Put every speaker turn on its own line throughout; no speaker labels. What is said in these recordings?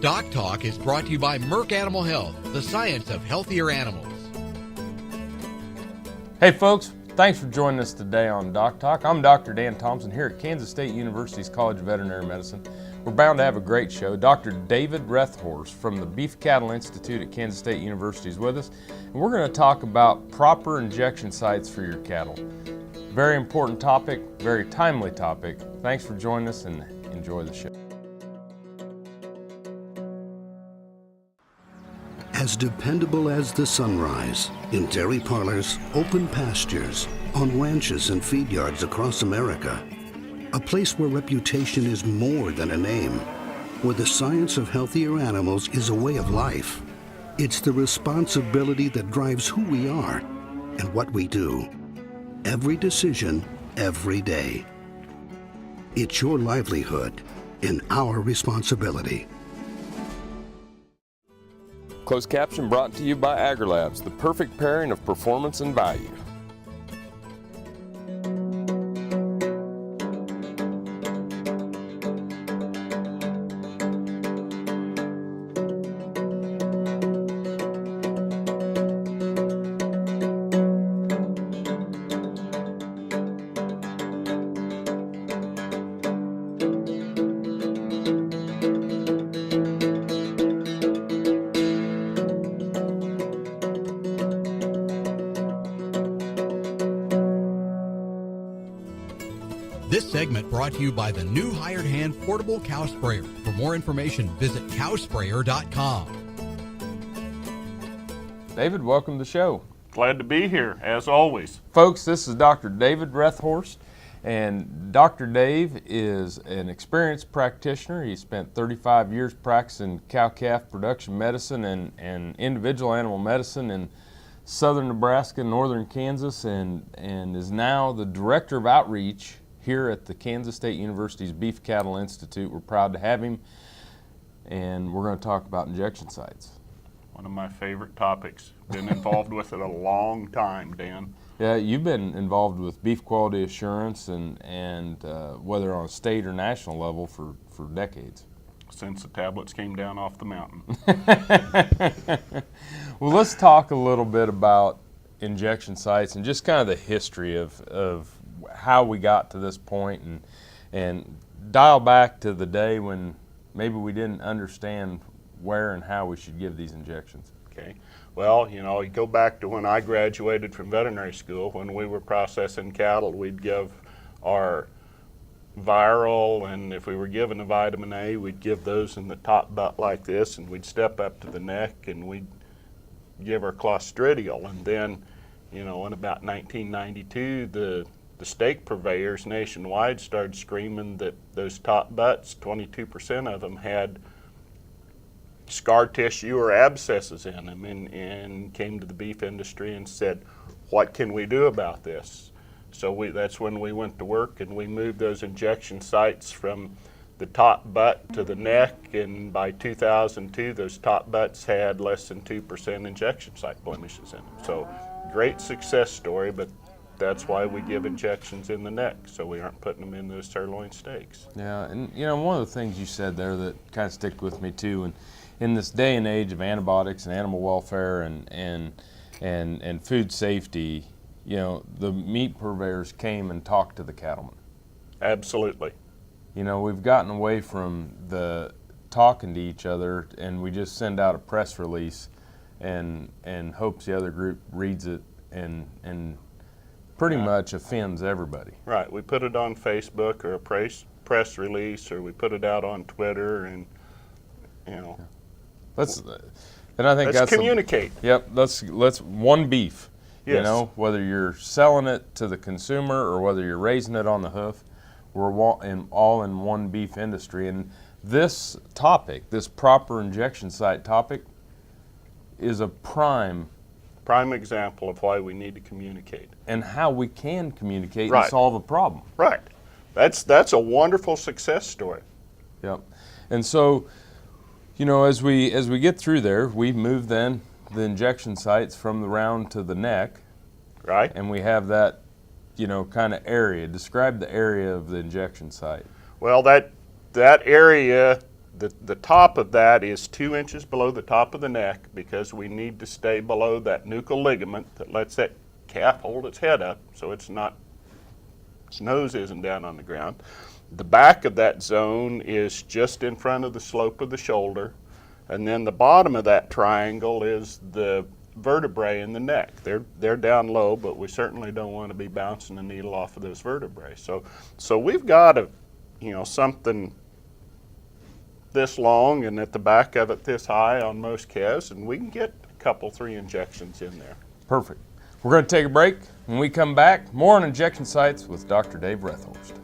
DocTalk is brought to you by Merck Animal Health, the science of healthier animals.
Hey folks, thanks for joining us today on DocTalk. I'm Dr. Dan Thompson here at Kansas State University's College of Veterinary Medicine. We're bound to have a great show. Dr. David Rethorst from the Beef Cattle Institute at Kansas State University is with us, and we're going to talk about proper injection sites for your cattle. Very important topic, very timely topic. Thanks for joining us and enjoy the show.
As dependable as the sunrise, in dairy parlors, open pastures, on ranches and feed yards across America. A place where reputation is more than a name, where the science of healthier animals is a way of life. It's the responsibility that drives who we are and what we do. Every decision, every day. It's your livelihood and our responsibility.
Closed caption brought to you by AgriLabs, the perfect pairing of performance and value.
This segment brought to you by the new Hired Hand Portable Cow Sprayer. For more information, visit cowsprayer.com.
David, welcome to the show.
Glad to be here, as always.
Folks, this is Dr. David Rethorst, and Dr. Dave is an experienced practitioner. He spent 35 years practicing cow-calf production medicine and individual animal medicine in southern Nebraska, northern Kansas, and is now the Director of Outreach here at the Kansas State University's Beef Cattle Institute. We're proud to have him, and we're going to talk about injection sites.
One of my favorite topics. Been involved with it a long time, Dan.
Yeah, you've been involved with beef quality assurance and whether on a state or national level for decades.
Since the tablets came down off the mountain.
Well, let's talk a little bit about injection sites and just kind of the history of how we got to this point, and dial back to the day when maybe we didn't understand where and how we should give these injections.
Okay. Well, you go back to when I graduated from veterinary school. When we were processing cattle, we'd give our viral, and if we were given a vitamin A, we'd give those in the top butt like this, and we'd step up to the neck and we'd give our clostridial. And then, in about 1992, the steak purveyors nationwide started screaming that those top butts, 22% of them had scar tissue or abscesses in them, and came to the beef industry and said, what can we do about this? So that's when we went to work, and we moved those injection sites from the top butt to the neck, and by 2002 those top butts had less than 2% injection site blemishes in them. So great success story, but that's why we give injections in the neck, so we aren't putting them in those sirloin steaks.
Yeah, and one of the things you said there that kind of stick with me too, and in this day and age of antibiotics and animal welfare and food safety, the meat purveyors came and talked to the cattlemen.
Absolutely.
We've gotten away from the talking to each other, and we just send out a press release and hopes the other group reads it and pretty much offends everybody.
Right. We put it on Facebook or a press release, or we put it out on Twitter, and
I think
let's communicate.
Let's one beef.
Yes.
Whether you're selling it to the consumer or whether you're raising it on the hoof, we're all in one beef industry. And this topic, this proper injection site topic, is a prime
example of why we need to communicate.
And how we can communicate
Right.
and solve a problem.
Right. That's a wonderful success story.
Yep. And so, as we get through there, we move then the injection sites from the round to the neck.
Right.
And we have that, kind of area. Describe the area of the injection site.
Well, that area The top of that is 2 inches below the top of the neck because we need to stay below that nuchal ligament that lets that calf hold its head up so its nose isn't down on the ground. The back of that zone is just in front of the slope of the shoulder, and then the bottom of that triangle is the vertebrae in the neck. They're down low, but we certainly don't want to be bouncing the needle off of those vertebrae. So we've got something this long and at the back of it this high on most calves, and we can get a couple, 3 injections in there.
Perfect. We're going to take a break. When we come back, more on injection sites with Dr. Dave Rethorst.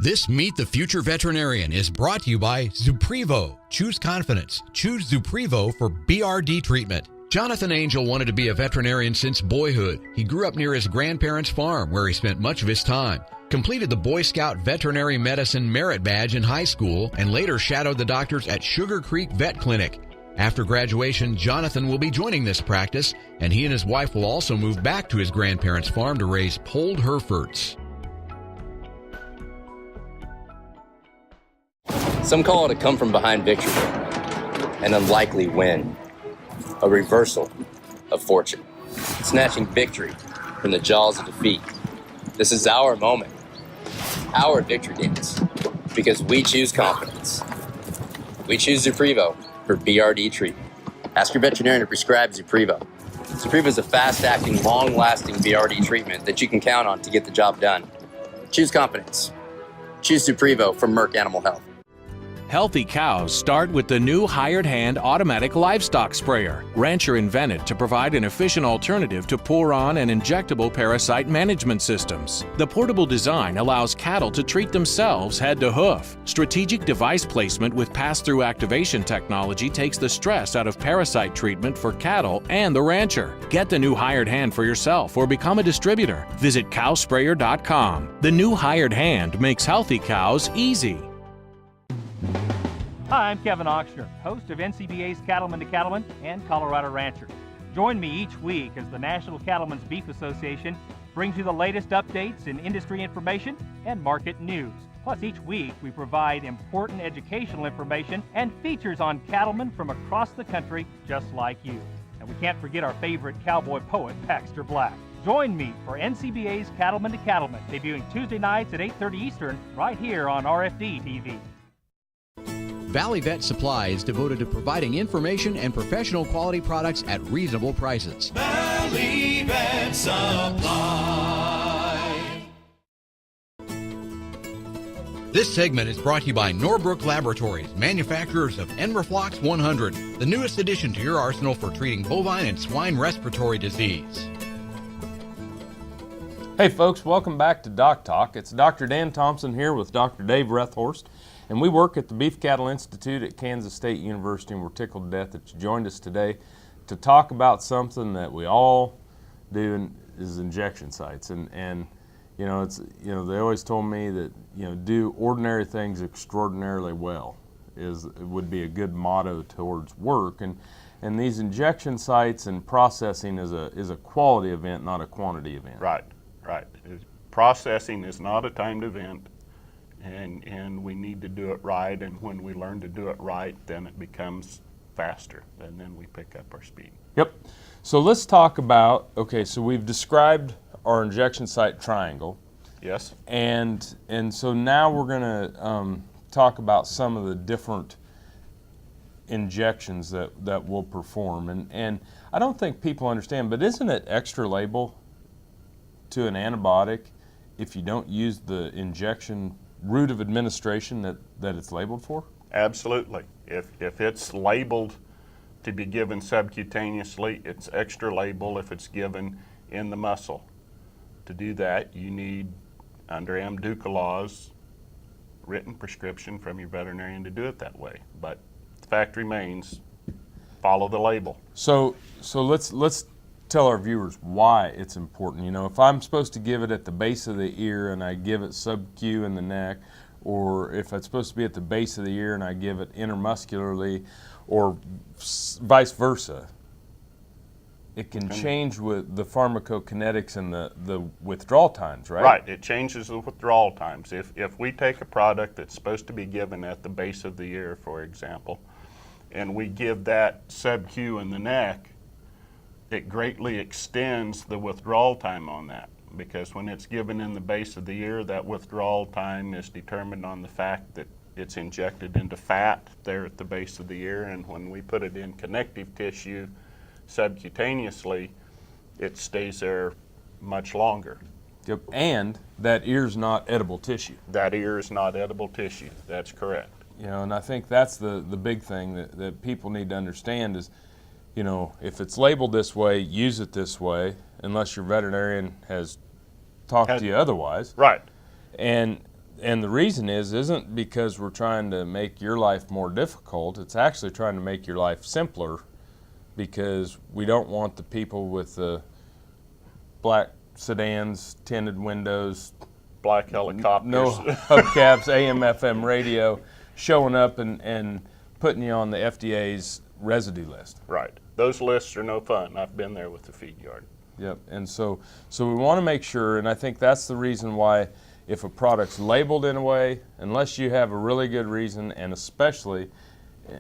This Meet the Future Veterinarian is brought to you by Zuprevo. Choose confidence. Choose Zuprevo for BRD treatment. Jonathan Angel wanted to be a veterinarian since boyhood. He grew up near his grandparents' farm where he spent much of his time. Completed the Boy Scout Veterinary Medicine Merit Badge in high school and later shadowed the doctors at Sugar Creek Vet Clinic. After graduation, Jonathan will be joining this practice, and he and his wife will also move back to his grandparents' farm to raise polled Herefords.
Some call it a come-from-behind victory, an unlikely win, a reversal of fortune, snatching victory from the jaws of defeat. This is our moment, our victory dance, because we choose confidence. We choose Zuprevo for BRD treatment. Ask your veterinarian to prescribe Zuprevo. Zuprevo is a fast-acting, long-lasting BRD treatment that you can count on to get the job done. Choose confidence. Choose Zuprevo from Merck Animal Health.
Healthy cows start with the new hired hand automatic livestock sprayer. Rancher invented to provide an efficient alternative to pour-on and injectable parasite management systems. The portable design allows cattle to treat themselves head to hoof. Strategic device placement with pass-through activation technology takes the stress out of parasite treatment for cattle and the rancher. Get the new hired hand for yourself or become a distributor. Visit cowsprayer.com. The new hired hand makes healthy cows easy.
Hi, I'm Kevin Ochsner, host of NCBA's Cattleman to Cattleman and Colorado Rancher. Join me each week as the National Cattlemen's Beef Association brings you the latest updates in industry information and market news. Plus, each week we provide important educational information and features on cattlemen from across the country just like you. And we can't forget our favorite cowboy poet, Baxter Black. Join me for NCBA's Cattleman to Cattleman, debuting Tuesday nights at 8:30 Eastern, right here on RFD TV.
Valley Vet Supply is devoted to providing information and professional quality products at reasonable prices.
Valley Vet Supply.
This segment is brought to you by Norbrook Laboratories, manufacturers of Enroflox 100, the newest addition to your arsenal for treating bovine and swine respiratory disease.
Hey folks, welcome back to DocTalk. It's Dr. Dan Thompson here with Dr. Dave Rethorst, and we work at the Beef Cattle Institute at Kansas State University, and we're tickled to death that you joined us today to talk about something that we all do is injection sites. And you know, they always told me that, do ordinary things extraordinarily well would be a good motto towards work. And these injection sites and processing is a quality event, not a quantity event.
Right. Processing is not a timed event, and we need to do it right, and when we learn to do it right, then it becomes faster, and then we pick up our speed.
Yep. So let's talk about, so we've described our injection site triangle.
Yes.
And so now we're going to talk about some of the different injections that we'll perform. And I don't think people understand, but isn't it extra label to an antibiotic if you don't use the injection route of administration that it's labeled for?
Absolutely. If it's labeled to be given subcutaneously, it's extra label if it's given in the muscle. To do that, you need, under AMDUCA laws, written prescription from your veterinarian to do it that way. But the fact remains, follow the label.
So let's tell our viewers why it's important. If I'm supposed to give it at the base of the ear and I give it sub-Q in the neck, or if it's supposed to be at the base of the ear and I give it intermuscularly, or vice versa, It can change with the pharmacokinetics and the withdrawal times, right?
Right, it changes the withdrawal times. If we take a product that's supposed to be given at the base of the ear, for example, and we give that sub-Q in the neck, it greatly extends the withdrawal time on that, because when it's given in the base of the ear, that withdrawal time is determined on the fact that it's injected into fat there at the base of the ear, and when we put it in connective tissue subcutaneously, it stays there much longer.
Yep. And that ear's not edible tissue.
That ear is not edible tissue. That's correct.
You know, and I think that's the big thing that people need to understand is, you know, if it's labeled this way, use it this way, unless your veterinarian has talked to you otherwise.
Right.
And the reason isn't because we're trying to make your life more difficult. It's actually trying to make your life simpler, because we don't want the people with the black sedans, tinted windows,
black helicopters,
no hubcaps, AM, FM radio, showing up and putting you on the FDA's residue list.
Right. Those lists are no fun. I've been there with the feed yard.
Yep. And so we want to make sure, and I think that's the reason why, if a product's labeled in a way, unless you have a really good reason, and especially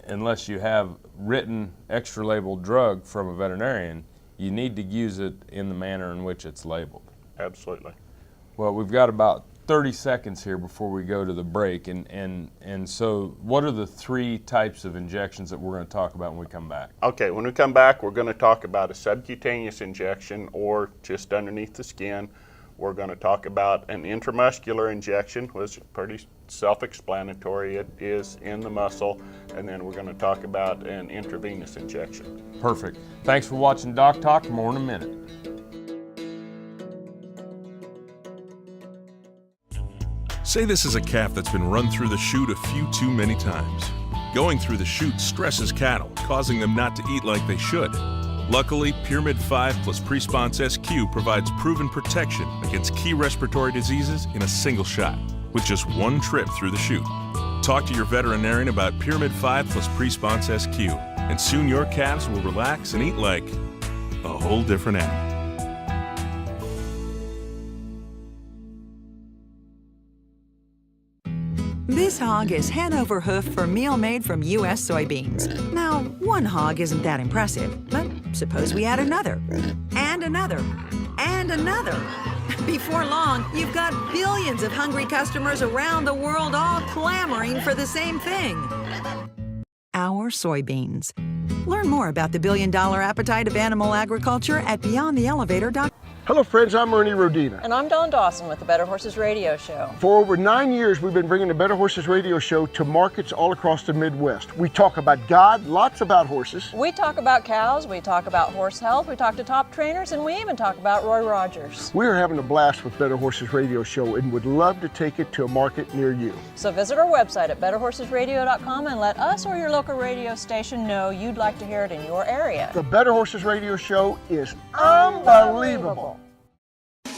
unless you have written extra labeled drug from a veterinarian, you need to use it in the manner in which it's labeled.
Absolutely.
Well, we've got about 30 seconds here before we go to the break, and so what are the 3 types of injections that we're going to talk about when we come back?
Okay, when we come back, we're going to talk about a subcutaneous injection or just underneath the skin. We're going to talk about an intramuscular injection, which is pretty self-explanatory. It is in the muscle. And then we're going to talk about an intravenous injection.
Perfect. Thanks for watching Doc Talk. More in a minute.
Say this is a calf that's been run through the chute a few too many times. Going through the chute stresses cattle, causing them not to eat like they should. Luckily, Pyramid 5 plus Presponse SQ provides proven protection against key respiratory diseases in a single shot, with just 1 trip through the chute. Talk to your veterinarian about Pyramid 5 plus Presponse SQ, and soon your calves will relax and eat like a whole different animal.
This hog is head over hoof for meal made from U.S. soybeans. Now, 1 hog isn't that impressive, but suppose we add another, and another, and another. Before long, you've got billions of hungry customers around the world all clamoring for the same thing. Our soybeans. Learn more about the billion-dollar appetite of animal agriculture at BeyondTheElevator.com.
Hello friends, I'm Ernie Rodina.
And I'm Dawn Dawson with the Better Horses Radio Show.
For over 9 years, we've been bringing the Better Horses Radio Show to markets all across the Midwest. We talk about God, lots about horses.
We talk about cows, we talk about horse health, we talk to top trainers, and we even talk about Roy Rogers.
We're having a blast with Better Horses Radio Show and would love to take it to a market near you.
So visit our website at betterhorsesradio.com and let us or your local radio station know you'd like to hear it in your area.
The Better Horses Radio Show is unbelievable.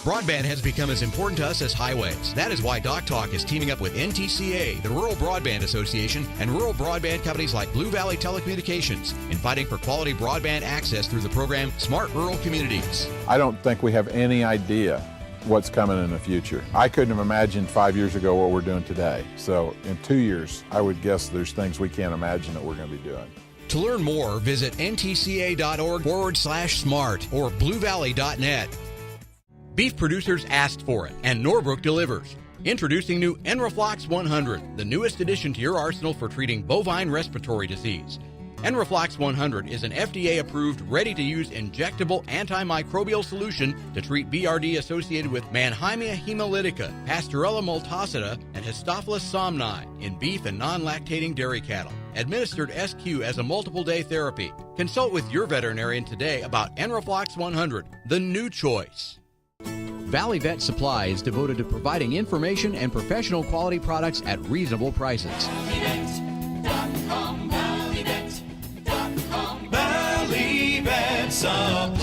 Broadband has become as important to us as highways. That is why DocTalk is teaming up with NTCA, the Rural Broadband Association, and rural broadband companies like Blue Valley Telecommunications in fighting for quality broadband access through the program Smart Rural Communities.
I don't think we have any idea what's coming in the future. I couldn't have imagined 5 years ago what we're doing today. So in 2 years, I would guess there's things we can't imagine that we're going to be doing.
To learn more, visit ntca.org/smart or bluevalley.net. Beef producers asked for it, and Norbrook delivers. Introducing new Enroflox 100, the newest addition to your arsenal for treating bovine respiratory disease. Enroflox 100 is an FDA-approved, ready-to-use injectable antimicrobial solution to treat BRD associated with Mannheimia hemolytica, Pasteurella multocida, and Histophilus somni in beef and non-lactating dairy cattle. Administered SQ as a multiple-day therapy. Consult with your veterinarian today about Enroflox 100, the new choice. Valley Vet Supply is devoted to providing information and professional quality products at reasonable prices.
ValleyVet.com, ValleyVet.com, Valley Vet Supply.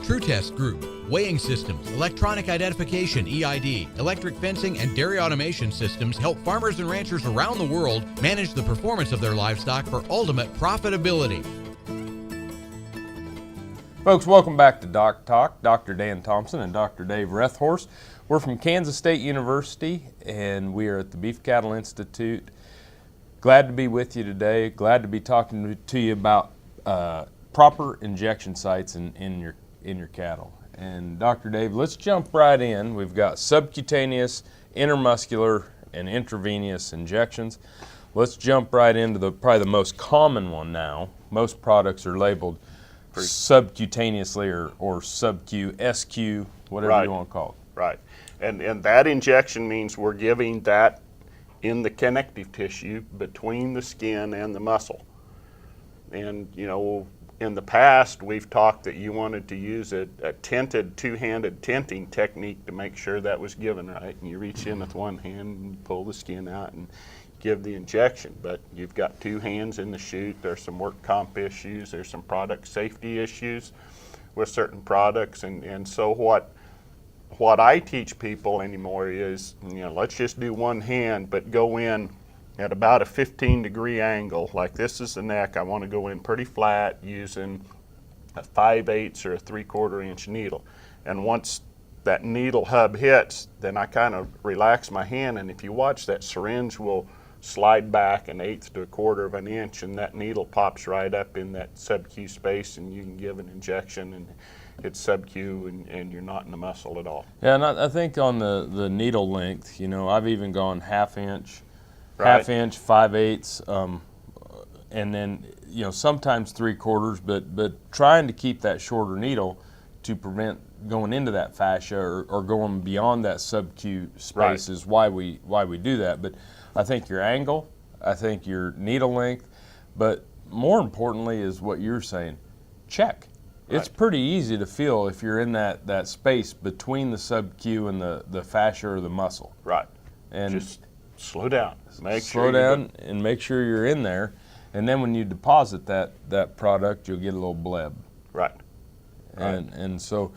True Test Group, weighing systems, electronic identification, EID, electric fencing, and dairy automation systems help farmers and ranchers around the world manage the performance of their livestock for ultimate profitability.
Folks, welcome back to Doc Talk. Dr. Dan Thompson and Dr. Dave Rethorst. We're from Kansas State University, and we are at the Beef Cattle Institute. Glad to be with you today. Glad to be talking to you about proper injection sites in your cattle. And Dr. Dave, let's jump right in. We've got subcutaneous, intermuscular, and intravenous injections. Let's jump right into probably the most common one now. Most products are labeled subcutaneously or sub-Q, SQ, whatever you want to call it.
Right. And that injection means we're giving that in the connective tissue between the skin and the muscle. And, you know, in the past, we've talked that you wanted to use a tented, two-handed tenting technique to make sure that was given right. And you reach in with one hand and pull the skin out and give the injection. But you've got two hands in the chute. There's some work comp issues. There's some product safety issues with certain products. And so what I teach people anymore is, you know, let's just do one hand, but go in at about a 15-degree angle. Like this is the neck. I want to go in pretty flat using a 5/8 or a 3/4 inch needle. And once that needle hub hits, then I kind of relax my hand, and if you watch, that syringe will slide back 1/8 to 1/4 of an inch, and that needle pops right up in that sub-Q space, and you can give an injection, and it's sub-Q, and you're not in the muscle at all.
Yeah, and I think on the needle length, you know, I've even gone half-inch,
Right.
half-inch, 5/8, and then, you know, sometimes 3/4, but trying to keep that shorter needle to prevent going into that fascia or going beyond that sub-Q space is why we do that. But I think your angle, I think your needle length, but more importantly is what you're saying, check. It's pretty easy to feel if you're in that space between the sub-Q and the fascia or the muscle.
Right.
And
just slow down.
Slow down and make sure you're in there. And then when you deposit that product, you'll get a little bleb.
Right.
And so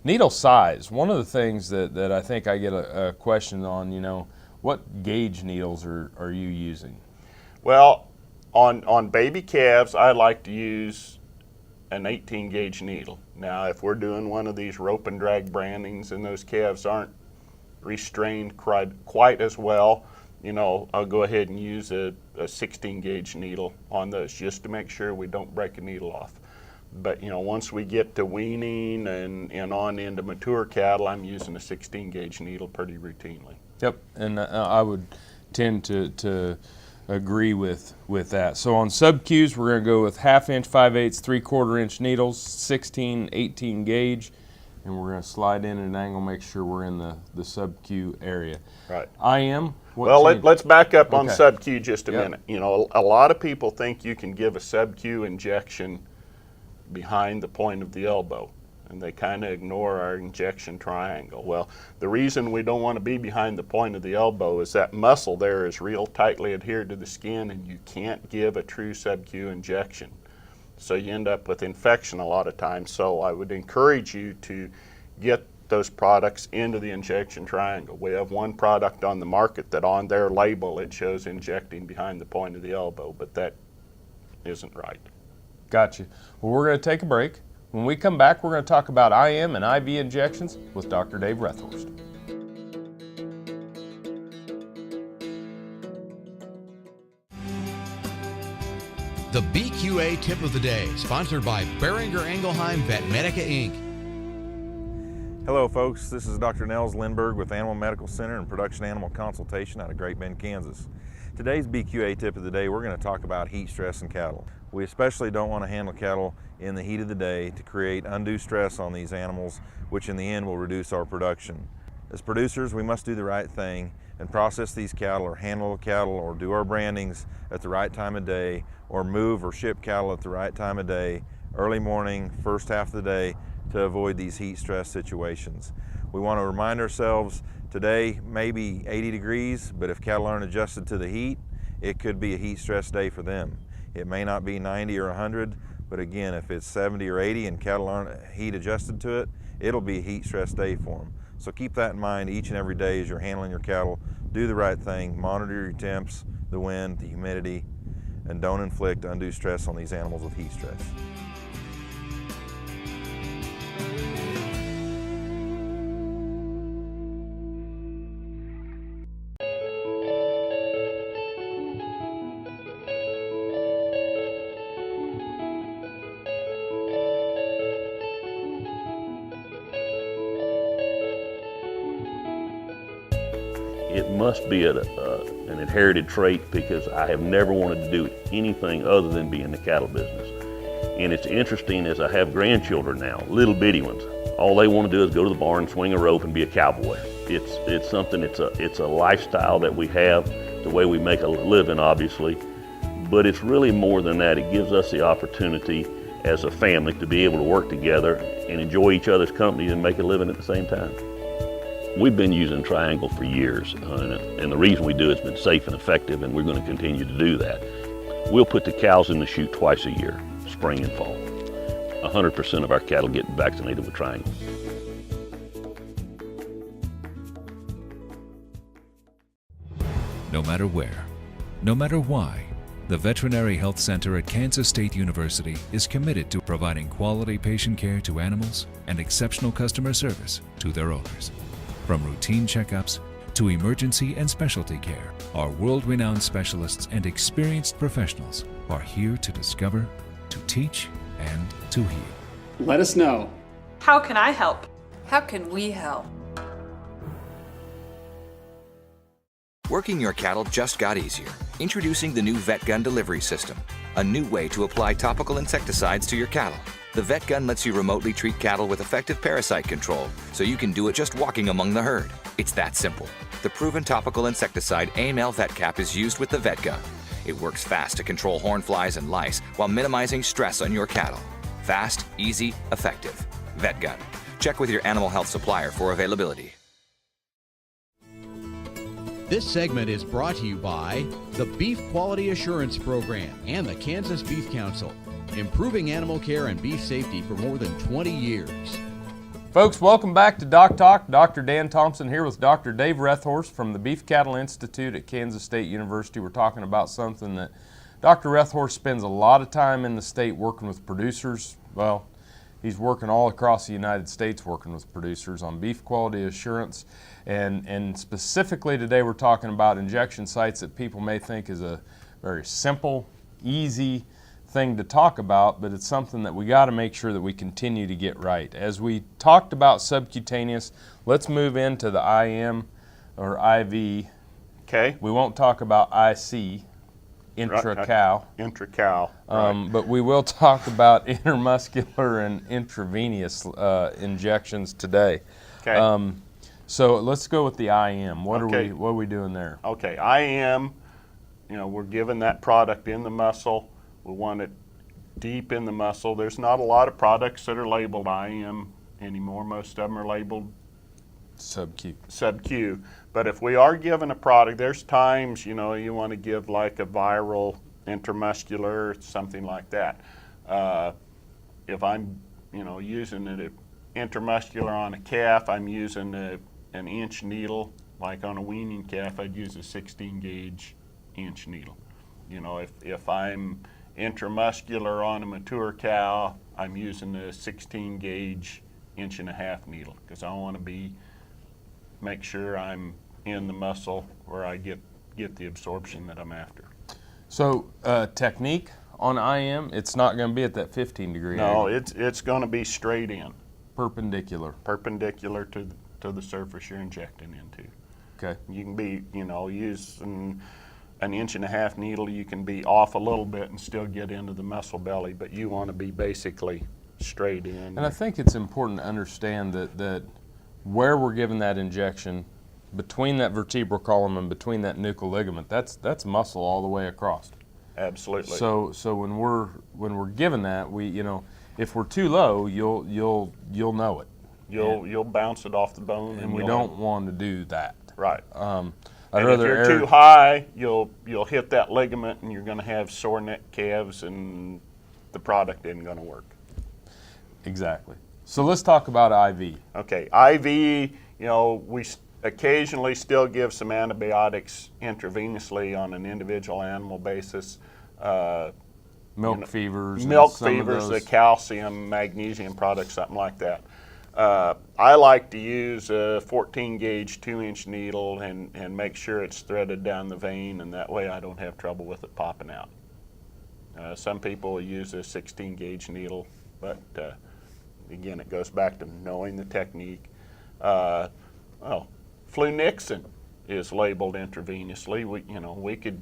needle size. One of the things that I think I get a question on, you know, what gauge needles are you using?
Well, on baby calves, I like to use an 18 gauge needle. Now, if we're doing one of these rope and drag brandings and those calves aren't restrained quite as well, you know, I'll go ahead and use a 16 gauge needle on those just to make sure we don't break a needle off. But, you know, once we get to weaning and on into mature cattle, I'm using a 16 gauge needle pretty routinely.
Yep, and I would tend to agree with that. So on sub-Qs, we're going to go with half-inch, 5/8, 3/4 inch needles, 16, 18 gauge, and we're going to slide in at an angle, make sure we're in the sub-Q area.
Right.
IM?
Well, let's back up on
Okay.
sub-Q just a minute. You know, a lot of people think you can give a sub-Q injection behind the point of the elbow, and they kind of ignore our injection triangle. Well, the reason we don't want to be behind the point of the elbow is that muscle there is real tightly adhered to the skin, and you can't give a true sub-Q injection. So you end up with infection a lot of times. So I would encourage you to get those products into the injection triangle. We have one product on the market that on their label it shows injecting behind the point of the elbow, but that isn't right.
Gotcha. Well, we're going to take a break. When we come back, we're going to talk about IM and IV injections with Dr. Dave Rethorst.
The BQA Tip of the Day, sponsored by Beringer Engelheim Vet Medica, Inc.
Hello folks, this is Dr. Nels Lindberg with Animal Medical Center and Production Animal Consultation out of Great Bend, Kansas. Today's BQA Tip of the Day, we're going to talk about heat stress in cattle. We especially don't want to handle cattle in the heat of the day to create undue stress on these animals, which in the end will reduce our production. As producers, we must do the right thing and process these cattle or handle cattle or do our brandings at the right time of day or move or ship cattle at the right time of day, early morning, first half of the day, to avoid these heat stress situations. We want to remind ourselves today may be 80 degrees, but if cattle aren't adjusted to the heat, it could be a heat stress day for them. It may not be 90 or 100, but again, if it's 70 or 80 and cattle aren't heat adjusted to it, it'll be a heat stress day for them. So keep that in mind each and every day as you're handling your cattle. Do the right thing, monitor your temps, the wind, the humidity, and don't inflict undue stress on these animals with heat stress.
It must be an inherited trait, because I have never wanted to do anything other than be in the cattle business. And it's interesting, as I have grandchildren now, little bitty ones. All they want to do is go to the barn, swing a rope, and be a cowboy. It's something. It's a lifestyle that we have, the way we make a living, obviously. But it's really more than that. It gives us the opportunity as a family to be able to work together and enjoy each other's company and make a living at the same time. We've been using Triangle for years, and the reason we do it's been safe and effective, and we're going to continue to do that. We'll put the cows in the chute twice a year, spring and fall. 100% of our cattle get vaccinated with Triangle.
No matter where, no matter why, the Veterinary Health Center at Kansas State University is committed to providing quality patient care to animals and exceptional customer service to their owners. From routine checkups to emergency and specialty care, our world-renowned specialists and experienced professionals are here to discover, to teach, and to heal.
Let us know.
How can I help?
How can we help?
Working your cattle just got easier. Introducing the new VetGun delivery system, a new way to apply topical insecticides to your cattle. The VetGun lets you remotely treat cattle with effective parasite control, so you can do it just walking among the herd. It's that simple. The proven topical insecticide AML VetCap is used with the VetGun. It works fast to control horn flies and lice while minimizing stress on your cattle. Fast, easy, effective. VetGun. Check with your animal health supplier for availability.
This segment is brought to you by the Beef Quality Assurance Program and the Kansas Beef Council, improving animal care and beef safety for more than 20 years.
Folks, welcome back to DocTalk. Dr. Dan Thompson here with Dr. Dave Rethorst from the Beef Cattle Institute at Kansas State University. We're talking about something that Dr. Rethorst spends a lot of time in the state working with producers. Well, he's working all across the United States working with producers on beef quality assurance. And specifically today we're talking about injection sites that people may think is a very simple, easy thing to talk about, but it's something that we got to make sure that we continue to get right. As we talked about subcutaneous, let's move into the IM or IV.
Okay.
We won't talk about IC, intra-cow.
Intra-cow. Right.
But we will talk about intermuscular and intravenous injections today.
Okay.
So let's go with the IM. What are we doing there?
Okay, IM, we're giving that product in the muscle. We want it deep in the muscle. There's not a lot of products that are labeled IM anymore. Most of them are labeled sub-Q. But if we are given a product, there's times, you want to give like a viral intramuscular, something like that. If I'm, using it intramuscular on a calf, I'm using an inch needle. Like on a weaning calf, I'd use a 16 gauge inch needle. If I'm intramuscular on a mature cow, I'm using a 16 gauge 1.5 inch needle, because I want to make sure I'm in the muscle where I get the absorption that I'm after.
So technique on IM, it's not going to be at that 15 degree
angle.
No,
it's going to be straight in.
Perpendicular.
Perpendicular to the surface you're injecting into.
Okay.
You can be, using an 1.5 inch needle, you can be off a little bit and still get into the muscle belly, but you want to be basically straight in.
And I think it's important to understand that where we're giving that injection, between that vertebral column and between that nuchal ligament, that's muscle all the way across.
Absolutely.
So when we're given that, if we're too low, you'll know it.
You'll bounce it off the bone,
and we don't want to do that.
Right.
And
if you're too high, you'll hit that ligament, and you're going to have sore neck calves, and the product isn't going to work.
Exactly. So let's talk about IV.
Okay, IV. We occasionally still give some antibiotics intravenously on an individual animal basis.
Milk fevers.
Milk fevers, the calcium, magnesium products, something like that. I like to use a 14 gauge 2-inch needle and make sure it's threaded down the vein, and that way I don't have trouble with it popping out. Some people use a 16 gauge needle, but again, it goes back to knowing the technique. Flunixin is labeled intravenously. We could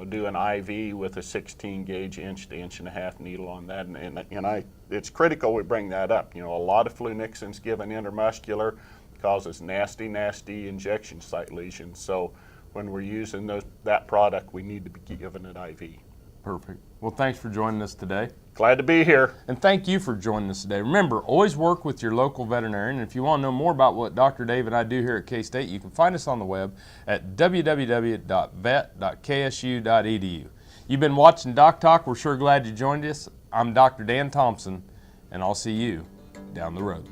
do an IV with a 16 gauge inch to 1.5 inch needle on that, and it's critical we bring that up. A lot of flunixin's given intramuscular, causes nasty injection site lesions. So when we're using that product, we need to be giving it IV.
Perfect. Well, thanks for joining us today.
Glad to be here.
And thank you for joining us today. Remember, always work with your local veterinarian. And if you want to know more about what Dr. Dave and I do here at K-State, you can find us on the web at www.vet.ksu.edu. You've been watching DocTalk. We're sure glad you joined us. I'm Dr. Dan Thompson, and I'll see you down the road.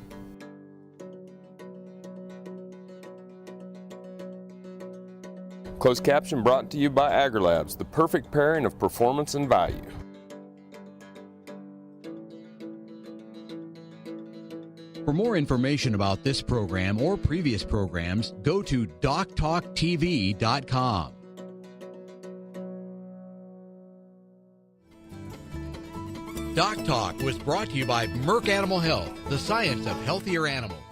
Closed caption brought to you by AgriLabs, the perfect pairing of performance and value.
For more information about this program or previous programs, go to DocTalkTV.com. DocTalk was brought to you by Merck Animal Health, the science of healthier animals.